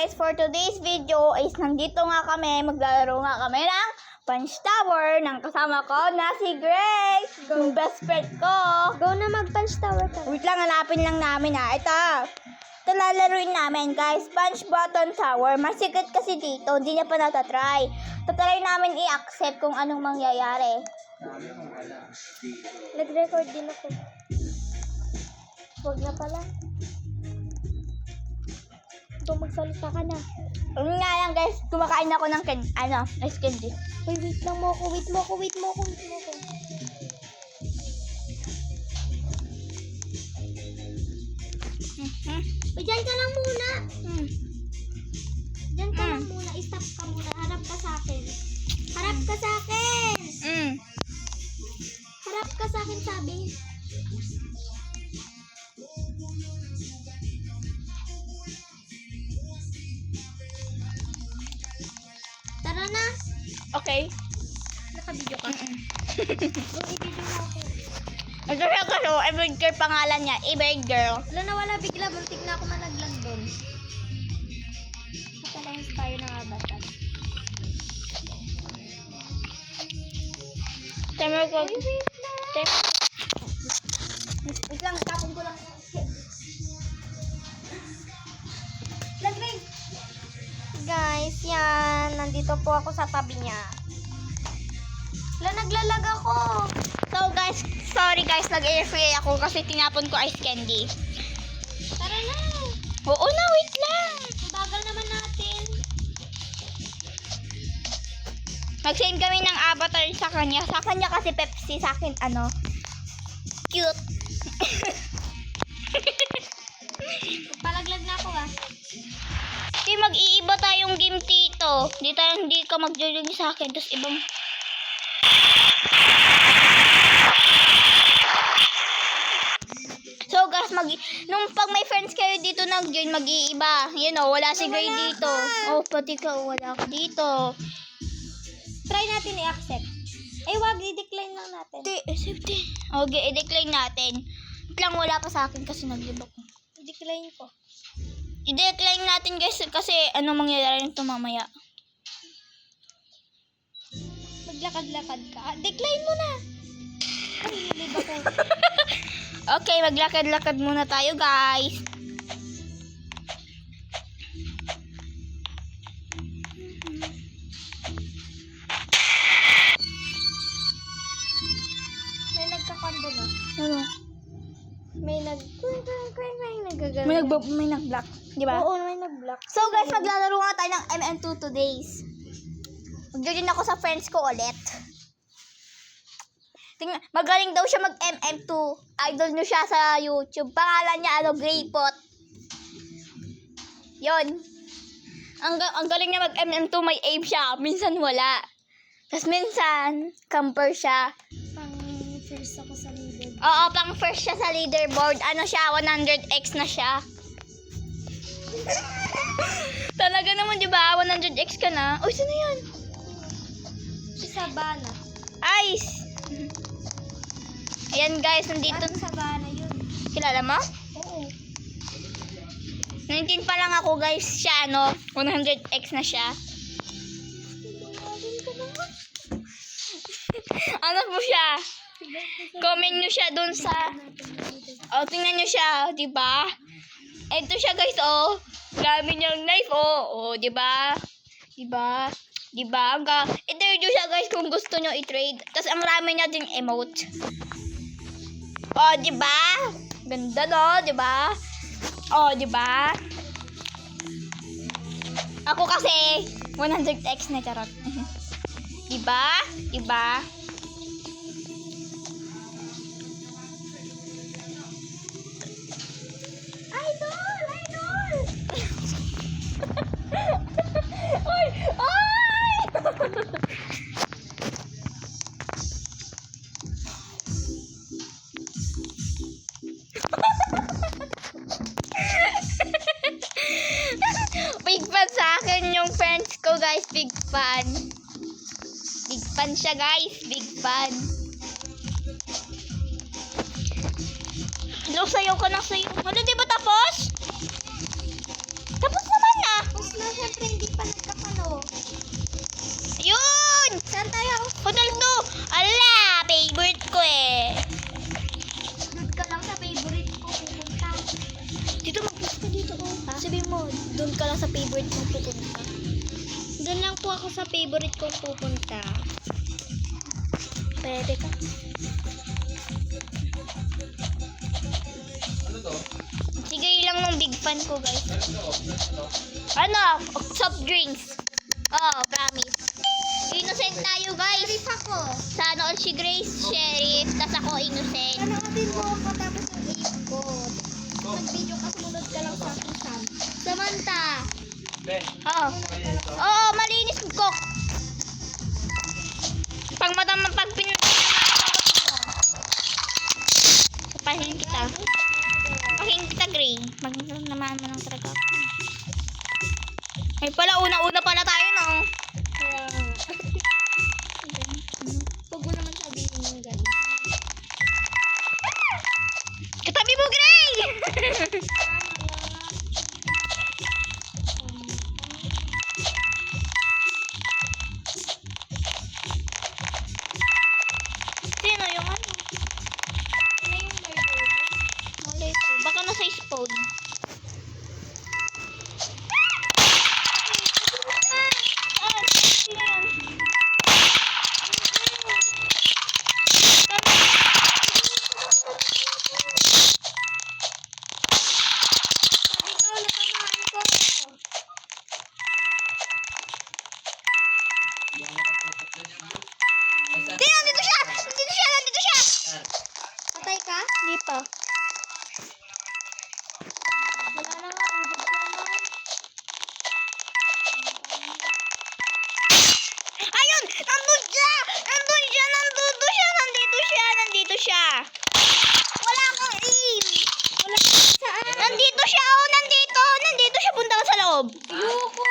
guys, for today's video is nandito nga kami, maglalaro nga kami ng Punch Tower ng kasama ko na si Grace, yung best friend ko. Go na mag-Punch Tower ka. Wait lang, hanapin lang namin ha. Ito lalaruin namin guys, Punch Button Tower. Masikot kasi dito, hindi niya pa natatry. Tatry namin i-accept kung anong mangyayari. Nag-record din ako. Huwag na pala. Ito, magsalita ka na. Yun nga lang guys, kumakain ako ng ice candy. Uy, wait lang mo ako. Wait mo ako. Uy, dyan ka lang muna. Dyan ka lang muna. I-stop ka muna. Harap ka sa akin. Harap ka sa akin! Harap ka sa akin, sabi. Tara na. Okay. Naka-video ka. Go, i-video mo ako. Ito siya kasi, Every Girl pangalan niya, Every Girl. Wala na, wala bigla. Muntik na ako malaglag doon. Patalayin tayo ng avatar. Timer ko. Wait lang, tapon ko lang. Lagring! Guys, yan. Nandito po ako sa tabi niya. Wala, naglalag ako. So guys, sorry guys, nag-airfree ako kasi tinapon ko ice candy. Tara na. Oo na, wait lang. Ang bagal naman natin. Mag-send kami ng avatar sa kanya. Sa kanya kasi Pepsi, sa akin cute. Palaglag na ako ah. Di mag-iiba tayong game tito. Hindi ka mag-join sa akin. Tapos ibang... So guys, nung pag may friends kayo dito nag-join, mag-iiba. You know, wala si Gray dito. Oh, pati ka, wala ka dito. Try natin i-accept. Eh, wag, i-decline lang natin. Safety. Okay, i-decline natin. Wait lang, wala pa sa akin kasi nag-libak. I-decline ko. I-decline natin guys kasi ano mangyayari nito mamaya. Maglakad-lakad ka. Ah, decline mo na. Ay, nalibak ko. Okay, maglakad-lakad muna tayo guys. May nagkakando na. Ano? May nagagano. May nag-block, di ba? Oo, may nag-block. So guys, maglalaro nga tayo ng MM2 today's. Mag-join ako sa friends ko ulit. Magaling daw siya mag-MM2. Idol nyo siya sa YouTube. Pangalan niya, Graypot. Yon. Ang galing niya mag-MM2, may aim siya. Minsan wala. Tapos minsan, camper siya. Pang first ako sa leader. Oo, pang first siya sa leaderboard. Ano siya, 100x na siya. Talaga naman, di ba? 100x ka na. Uy, sino yan? Si Sabana. Ice! Ayan guys, nandito. Ano Sabana yun? Kilala mo? Oo. 19 pa lang ako guys. Siya, 100x na siya. Ano po siya? Comment nyo siya dun sa... O, tingnan nyo siya, di ba? Ito siya guys, oh. Gamit niyang knife, oh. O, di ba? Di ba? Di ba? I-trade nyo siya guys kung gusto nyo i-trade. Tapos ang rami niya ding emote. O, di ba? Ganda no, di ba? O, di ba? Ako kasi 100x na charot. Di ba? Di ba? Idol! Idol! Ay! Ay! Big fan sa akin yung friends ko guys, big fan. Big fan siya guys, big fan. Hello, sayaw ka ng sayaw. Ano, di ba tapos? Tapos naman na. Tapos na doon ka lang sa favorite mong pupunta. Doon lang po ako sa favorite kong pupunta. Pwede ka. Sige lang ng big fan ko, guys. Ano? Soft drinks. Oh, promise. Innocent tayo, guys. Sheriff ako. Sana all si Grace, Sheriff. Tas ako, innocent. Panoodin mo ako tapos ang aim ko. Mag-video ka, sumunod ka lang sa akin, Sam. Samantha. Oo. Oo, malinis ko. Pag pahin kita. Pahin kita, Gray. Naman mo ng talaga. Ay pala, una-una pala tayo, no? Kaya, huwag mo naman sabihin yung gano'n. Katabi mo, Gray! Sino yung ano? Ano yung murderer? Malay ko. Baka nasa spawn. Ah, sino yun? Ikaw, natamaan ko. Nandito siya! Nandito siya! Nandito siya! Patay ka? Hindi pa. Wala na nga, ubod ko naman. Ayun! Nandun siya! Nandun siya! Nandito siya! Nandito siya! Nandito siya! Wala akong aim! Wala saan? Nandito siya! Oh! Nandito! Nandito siya! Punta ka sa loob! Ayoko.